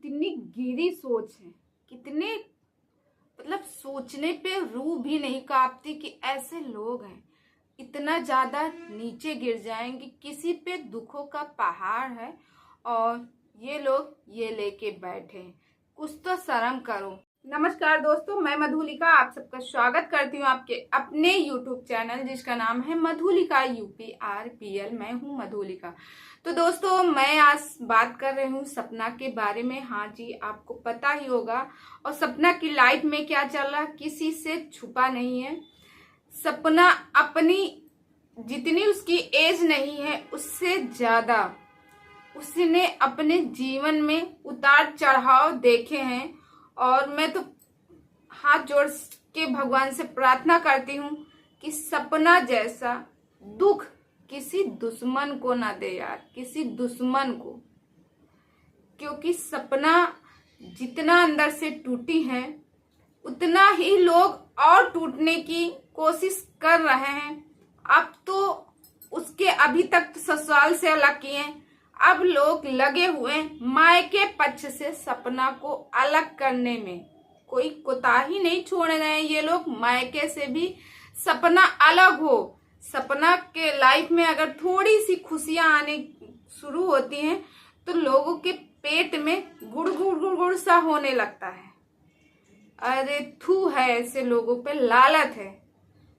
कितनी गिरी सोच है, कितने मतलब सोचने पे रूह भी नहीं कांपती कि ऐसे लोग हैं, इतना ज्यादा नीचे गिर जाएंगे। किसी पे दुखों का पहाड़ है और ये लोग ये लेके बैठे हैं। कुछ तो शर्म करो। नमस्कार दोस्तों, मैं मधुलिका आप सबका स्वागत करती हूँ आपके अपने YouTube चैनल जिसका नाम है मधुलिका UPRPL। मैं हूँ मधुलिका। तो दोस्तों, मैं आज बात कर रही हूँ सपना के बारे में। हाँ जी, आपको पता ही होगा और सपना की लाइफ में क्या चल रहा किसी से छुपा नहीं है। सपना अपनी जितनी उसकी एज नहीं है उससे ज्यादा उसने अपने जीवन में उतार चढ़ाव देखे हैं और मैं तो हाथ जोड़ के भगवान से प्रार्थना करती हूँ कि सपना जैसा दुख किसी दुश्मन को ना दे यार, किसी दुश्मन को। क्योंकि सपना जितना अंदर से टूटी है उतना ही लोग और टूटने की कोशिश कर रहे हैं। अब तो उसके अभी तक ससुराल से अलग किए, अब लोग लगे हुए मायके पक्ष से सपना को अलग करने में। कोई कोताही नहीं छोड़ रहे हैं ये लोग, मायके से भी सपना अलग हो। सपना के लाइफ में अगर थोड़ी सी खुशियां आने शुरू होती हैं तो लोगों के पेट में गुड़ गुड़ गुड़ गुड़ सा होने लगता है। अरे थू है ऐसे लोगों पे, लालत है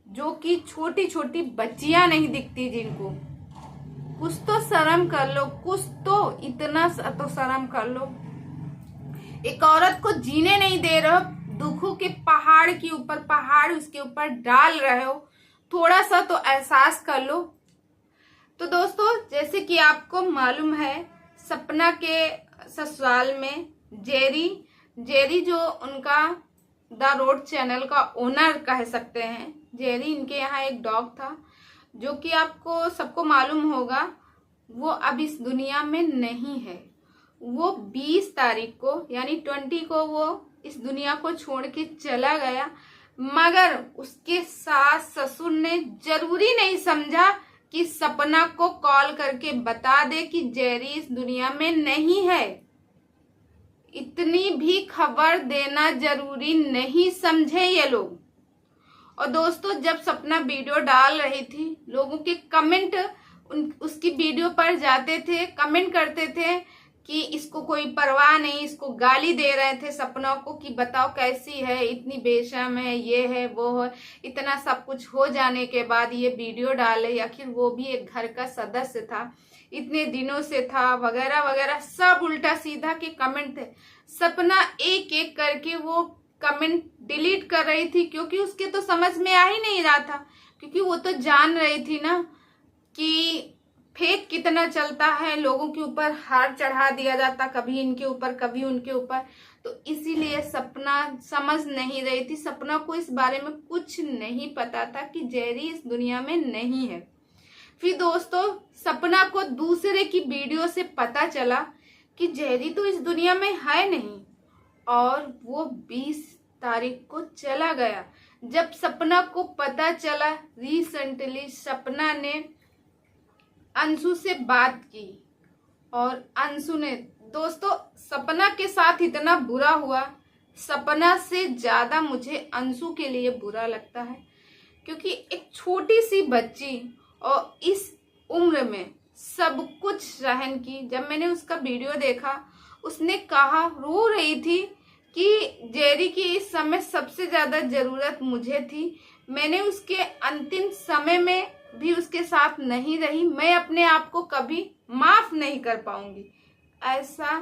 जो कि छोटी छोटी बच्चियां नहीं दिखती जिनको। कुछ तो शर्म कर लो, कुछ तो इतना तो शर्म कर लो। एक औरत को जीने नहीं दे रहे हो, दुखों के पहाड़ के ऊपर पहाड़ उसके ऊपर डाल रहे हो, थोड़ा सा तो एहसास कर लो। तो दोस्तों, जैसे कि आपको मालूम है सपना के ससुराल में जेरी जो उनका द रोड चैनल का ओनर कह सकते हैं, जेरी इनके यहाँ एक डॉग था जो कि आपको सबको मालूम होगा वो अब इस दुनिया में नहीं है। वो 20 तारीख को यानी 20 को वो इस दुनिया को छोड़ के चला गया, मगर उसके सास ससुर ने जरूरी नहीं समझा कि सपना को कॉल करके बता दे कि जेरी इस दुनिया में नहीं है। इतनी भी खबर देना जरूरी नहीं समझे ये लोग। और दोस्तों, जब सपना वीडियो डाल रही थी, लोगों के कमेंट उसकी वीडियो पर जाते थे, कमेंट करते थे कि इसको कोई परवाह नहीं, इसको गाली दे रहे थे सपना को कि बताओ कैसी है, इतनी बेशर्म है, ये है वो है। इतना सब कुछ हो जाने के बाद ये वीडियो डाले, आखिर वो भी एक घर का सदस्य था, इतने दिनों से था, वगैरह वगैरह सब उल्टा सीधा के कमेंट थे। सपना एक एक करके वो कमेंट डिलीट कर रही थी क्योंकि उसके तो समझ में आ ही नहीं रहा था, क्योंकि वो तो जान रही थी ना कि फेक कितना चलता है, लोगों के ऊपर हार चढ़ा दिया जाता, कभी इनके ऊपर कभी उनके ऊपर। तो इसीलिए सपना समझ नहीं रही थी, सपना को इस बारे में कुछ नहीं पता था कि जेरी इस दुनिया में नहीं है। फिर दोस्तों, सपना को दूसरे की वीडियो से पता चला कि जेरी तो इस दुनिया में है नहीं और वो 20 तारीख को चला गया। जब सपना को पता चला, रिसेंटली सपना ने अंशु से बात की और अंशु ने, दोस्तों सपना के साथ इतना बुरा हुआ, सपना से ज्यादा मुझे अंशु के लिए बुरा लगता है। क्योंकि एक छोटी सी बच्ची और इस उम्र में सब कुछ सहन की। जब मैंने उसका वीडियो देखा, उसने कहा, रो रही थी कि जेरी की इस समय सबसे ज्यादा जरूरत मुझे थी, मैंने उसके अंतिम समय में भी उसके साथ नहीं रही, मैं अपने आप को कभी माफ नहीं कर पाऊंगी, ऐसा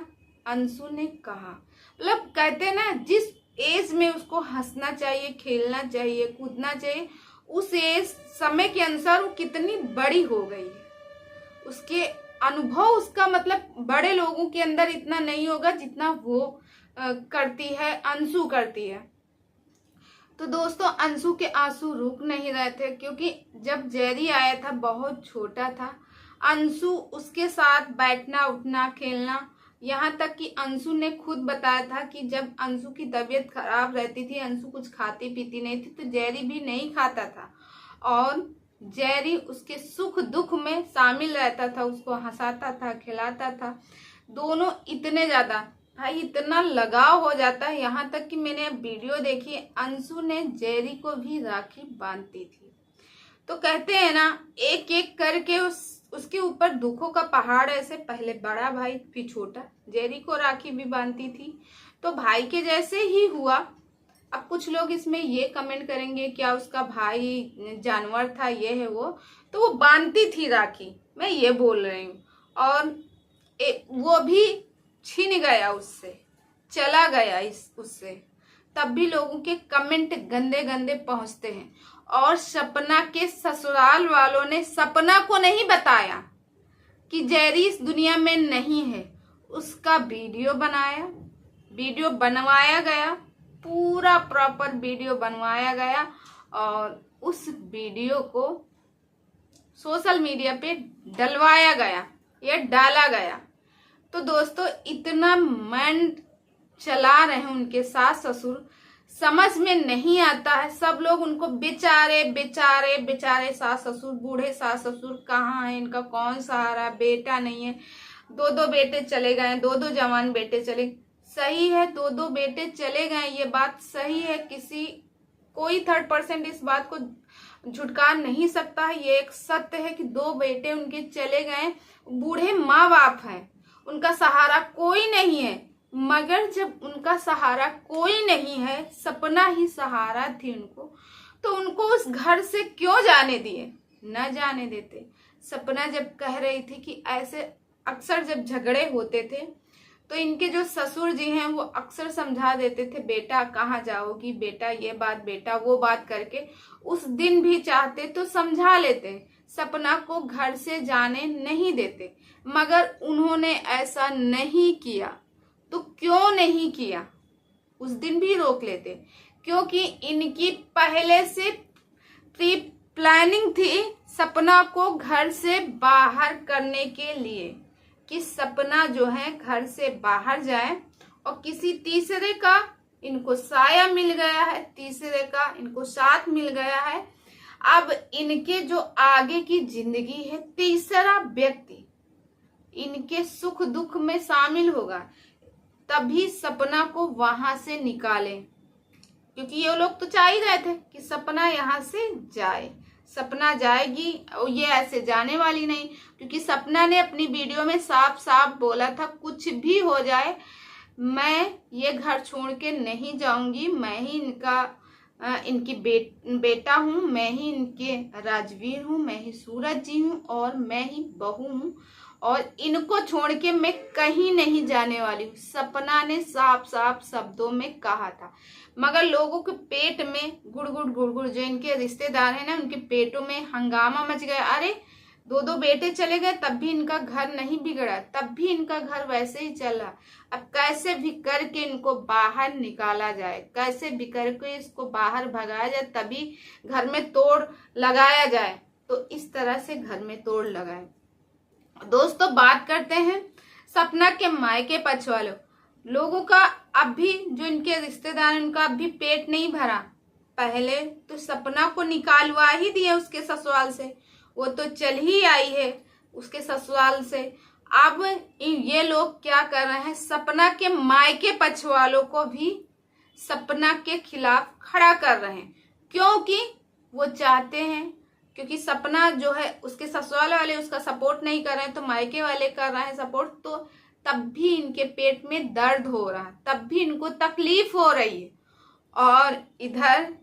अंशु ने कहा। मतलब कहते ना, जिस एज में उसको हंसना चाहिए, खेलना चाहिए, कूदना चाहिए, उस एज समय के अनुसार वो कितनी बड़ी हो गई है। उसके अनुभव, उसका मतलब बड़े लोगों के अंदर इतना नहीं होगा जितना वो करती है, अंशु करती है। तो दोस्तों, अंशु के आंसू रुक नहीं रहे थे क्योंकि जब जेरी आया था बहुत छोटा था। अंशु उसके साथ बैठना उठना खेलना, यहाँ तक कि अंशु ने खुद बताया था कि जब अंशु की तबीयत खराब रहती थी, अंशु कुछ खाती पीती नहीं थी, तो जेरी भी नहीं खाता था और जेरी उसके सुख दुख में शामिल रहता था, उसको हंसाता था, खिलाता था। दोनों इतने ज्यादा भाई इतना लगाव हो जाता है, यहाँ तक कि मैंने वीडियो देखी, अंशु ने जेरी को भी राखी बांधती थी। तो कहते हैं ना, एक एक करके उसके ऊपर दुखों का पहाड़, ऐसे पहले बड़ा भाई फिर छोटा, जेरी को राखी भी बांधती थी। तो भाई के जैसे ही हुआ। अब कुछ लोग इसमें ये कमेंट करेंगे क्या उसका भाई जानवर था, ये है वो, तो वो बांधती थी राखी, मैं ये बोल रही हूँ। और वो भी छिन गया उससे, चला गया उससे, तब भी लोगों के कमेंट गंदे गंदे पहुंचते हैं। और सपना के ससुराल वालों ने सपना को नहीं बताया कि जेरी इस दुनिया में नहीं है। उसका वीडियो बनवाया गया, पूरा प्रॉपर वीडियो बनवाया गया और उस वीडियो को सोशल मीडिया पे डलवाया गया या डाला गया। तो दोस्तों इतना मन चला रहे हैं उनके सास ससुर, समझ में नहीं आता है। सब लोग उनको बेचारे बेचारे बेचारे सास ससुर, बूढ़े सास ससुर कहाँ है, इनका कौन सहारा, बेटा नहीं है, दो दो बेटे चले गए, दो दो जवान बेटे चले। सही है, दो दो बेटे चले गए, ये बात सही है, कोई थर्ड पर्सन इस बात को झुटका नहीं सकता है। ये एक सत्य है कि दो बेटे उनके चले गए, बूढ़े माँ बाप हैं, उनका सहारा कोई नहीं है। मगर जब उनका सहारा कोई नहीं है, सपना ही सहारा थी उनको, तो उनको उस घर से क्यों जाने दिए? न जाने देते। सपना जब कह रही थी कि ऐसे अक्सर जब झगड़े होते थे तो इनके जो ससुर जी हैं वो अक्सर समझा देते थे, बेटा कहाँ जाओगी, बेटा ये बात, बेटा वो बात करके। उस दिन भी चाहते तो समझा लेते, सपना को घर से जाने नहीं देते, मगर उन्होंने ऐसा नहीं किया। तो क्यों नहीं किया? उस दिन भी रोक लेते, क्योंकि इनकी पहले से प्री प्लानिंग थी सपना को घर से बाहर करने के लिए, कि सपना जो है घर से बाहर जाए और किसी तीसरे का इनको साया मिल गया है, तीसरे का इनको साथ मिल गया है। अब इनके जो आगे की जिंदगी है, तीसरा व्यक्ति इनके सुख दुख में शामिल होगा, तभी सपना को वहां से निकालें। क्योंकि ये लोग तो चाह ही रहे थे कि सपना यहाँ से जाए, सपना जाएगी, और ये ऐसे जाने वाली नहीं। क्योंकि सपना ने अपनी वीडियो में साफ साफ बोला था, कुछ भी हो जाए मैं ये घर छोड़ के नहीं जाऊंगी, मैं ही इनकी बेटा हूँ, मैं ही इनके राजवीर हूँ, मैं ही सूरज जी हूँ और मैं ही बहू हूँ, और इनको छोड़ के मैं कहीं नहीं जाने वाली हूँ। सपना ने साफ साफ शब्दों में कहा था। मगर लोगों के पेट में गुड़गुड़ गुड़गुड़, जो इनके रिश्तेदार हैं ना, उनके पेटों में हंगामा मच गया। अरे दो दो बेटे चले गए तब भी इनका घर नहीं बिगड़ा, तब भी इनका घर वैसे ही चल रहा। अब कैसे भी करके इनको बाहर निकाला जाए, कैसे भी करके इसको बाहर भगाया जाए, तभी घर में तोड़ लगाया जाए। तो इस तरह से घर में तोड़ लगाए। दोस्तों बात करते हैं सपना के मायके पक्ष वालों लोगों का। अब भी जो इनके रिश्तेदार हैं उनका अब भी पेट नहीं भरा। पहले तो सपना को निकालवा ही दिए उसके ससुराल से, वो तो चल ही आई है उसके ससुराल से। अब ये लोग क्या कर रहे हैं, सपना के मायके पक्ष वालों को भी सपना के खिलाफ खड़ा कर रहे हैं, क्योंकि वो चाहते हैं, क्योंकि सपना जो है उसके ससुराल वाले उसका सपोर्ट नहीं कर रहे हैं, तो मायके वाले कर रहे हैं सपोर्ट। तो तब भी इनके पेट में दर्द हो रहा है, तब भी इनको तकलीफ हो रही है। और इधर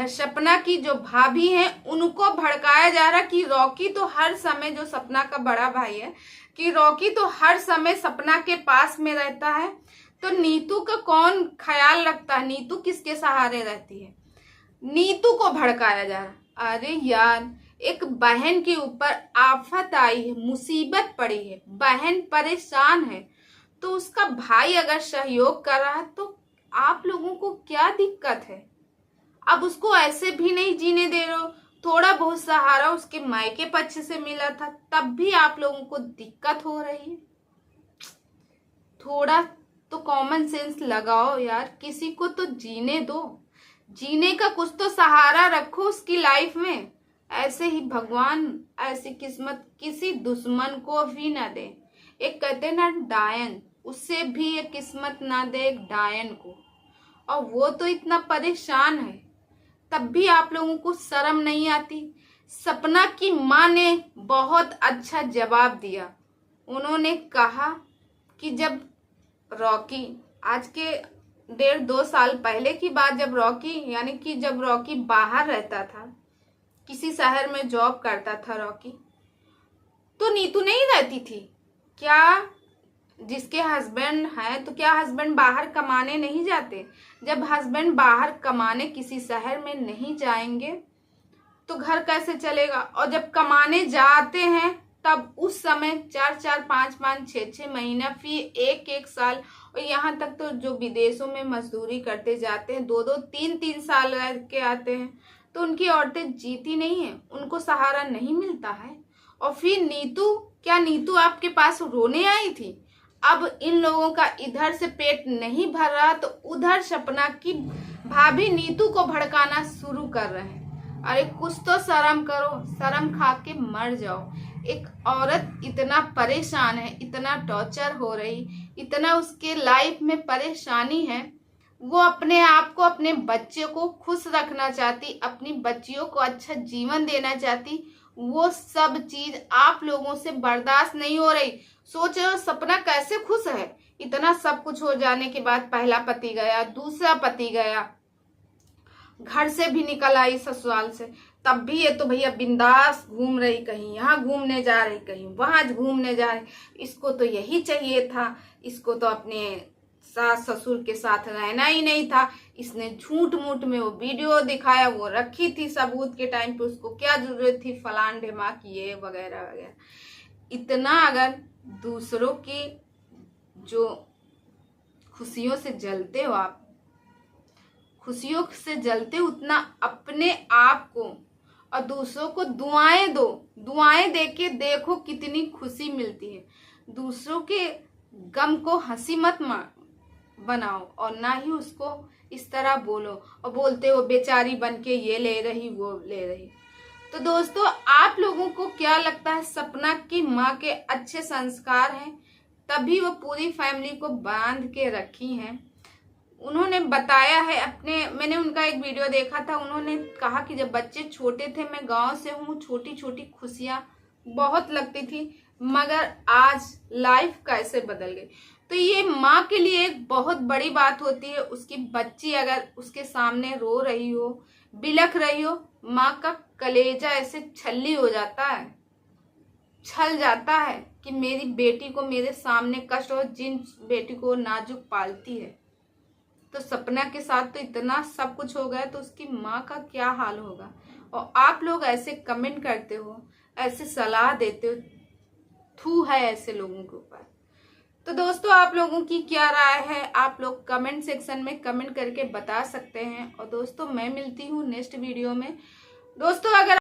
सपना की जो भाभी हैं उनको भड़काया जा रहा कि रॉकी तो हर समय, जो सपना का बड़ा भाई है, कि रॉकी तो हर समय सपना के पास में रहता है, तो नीतू का कौन ख्याल रखता है, नीतू किसके सहारे रहती है, नीतू को भड़काया जा रहा। अरे यार, एक बहन के ऊपर आफत आई है, मुसीबत पड़ी है, बहन परेशान है, तो उसका भाई अगर सहयोग कर रहा है तो आप लोगों को क्या दिक्कत है? अब उसको ऐसे भी नहीं जीने दे रहे हो। थोड़ा बहुत सहारा उसके मायके पक्ष से मिला था, तब भी आप लोगों को दिक्कत हो रही है। थोड़ा तो कॉमन सेंस लगाओ यार, किसी को तो जीने दो, जीने का कुछ तो सहारा रखो उसकी लाइफ में। ऐसे ही भगवान ऐसी किस्मत किसी दुश्मन को भी ना दे। एक कहते ना डायन, उससे भी ये किस्मत ना दे एक डायन को, और वो तो इतना परेशान है, तब भी आप लोगों को शर्म नहीं आती। सपना की माँ ने बहुत अच्छा जवाब दिया। उन्होंने कहा कि जब रॉकी, आज के 1.5-2 साल पहले की बात, जब रॉकी यानी कि जब रॉकी बाहर रहता था, किसी शहर में जॉब करता था रॉकी, तो नीतू नहीं रहती थी क्या? जिसके हस्बैंड हैं तो क्या हस्बैंड बाहर कमाने नहीं जाते? जब हस्बैंड बाहर कमाने किसी शहर में नहीं जाएंगे तो घर कैसे चलेगा? और जब कमाने जाते हैं तब उस समय 4-4, 5-5, 6-6 महीना, फिर 1-1 साल, और यहाँ तक तो जो विदेशों में मजदूरी करते जाते हैं 2-2, 3-3 साल रह के आते हैं, तो उनकी औरतें जीती नहीं है, उनको सहारा नहीं मिलता है। और फिर नीतू, क्या नीतू आपके पास रोने आई थी? अब इन लोगों का इधर से पेट नहीं भर रहा तो उधर सपना की भाभी नीतू को भड़काना शुरू कर रहे हैं। अरे कुछ तो शर्म करो, शर्म खा के मर जाओ। एक औरत इतना परेशान है, इतना टॉर्चर हो रही, इतना उसके लाइफ में परेशानी है, वो अपने आप को, अपने बच्चे को खुश रखना चाहती, अपनी बच्चियों को अच्छा जीवन देना चाहती, वो सब चीज आप लोगों से बर्दाश्त नहीं हो रही। सोच रहे हो सपना कैसे खुश है? इतना सब कुछ हो जाने के बाद पहला पति गया, दूसरा पति गया, घर से भी निकल आई ससुराल से, तब भी ये तो भैया बिंदास घूम रही, कहीं यहाँ घूमने जा रही, कहीं वहां घूमने जा रही। इसको तो यही चाहिए था, इसको तो अपने सास ससुर के साथ रहना ही नहीं था। इसने झूठ मूठ में वो वीडियो दिखाया, वो रखी थी सबूत के टाइम पे, उसको क्या जरूरत थी फलान ढेमा की, ये वगैरह वगैरह। इतना अगर दूसरों की जो खुशियों से जलते हो आप, खुशियों से जलते, उतना अपने आप को और दूसरों को दुआएं दो। दुआएं देके देखो कितनी खुशी मिलती है। दूसरों के गम को हंसी मत बनाओ, और ना ही उसको इस तरह बोलो और बोलते हो बेचारी बन के ये ले रही वो ले रही। तो दोस्तों, आप लोगों को क्या लगता है? सपना की माँ के अच्छे संस्कार हैं, तभी वो पूरी फैमिली को बांध के रखी हैं। उन्होंने बताया है अपने, मैंने उनका एक वीडियो देखा था, उन्होंने कहा कि जब बच्चे छोटे थे, मैं गांव से हूँ, छोटी छोटी खुशियां बहुत लगती थी, मगर आज लाइफ कैसे बदल गई। तो ये माँ के लिए एक बहुत बड़ी बात होती है। उसकी बच्ची अगर उसके सामने रो रही हो, बिलख रही हो, माँ का कलेजा ऐसे छल्ली हो जाता है, छल जाता है कि मेरी बेटी को मेरे सामने कष्ट हो, जिन बेटी को नाजुक पालती है। तो सपना के साथ तो इतना सब कुछ हो गया, तो उसकी माँ का क्या हाल होगा। और आप लोग ऐसे कमेंट करते हो, ऐसे सलाह देते हो, थू है ऐसे लोगों के ऊपर। तो दोस्तों, आप लोगों की क्या राय है? आप लोग कमेंट सेक्शन में कमेंट करके बता सकते हैं। और दोस्तों, मैं मिलती हूँ नेक्स्ट वीडियो में। दोस्तों, अगर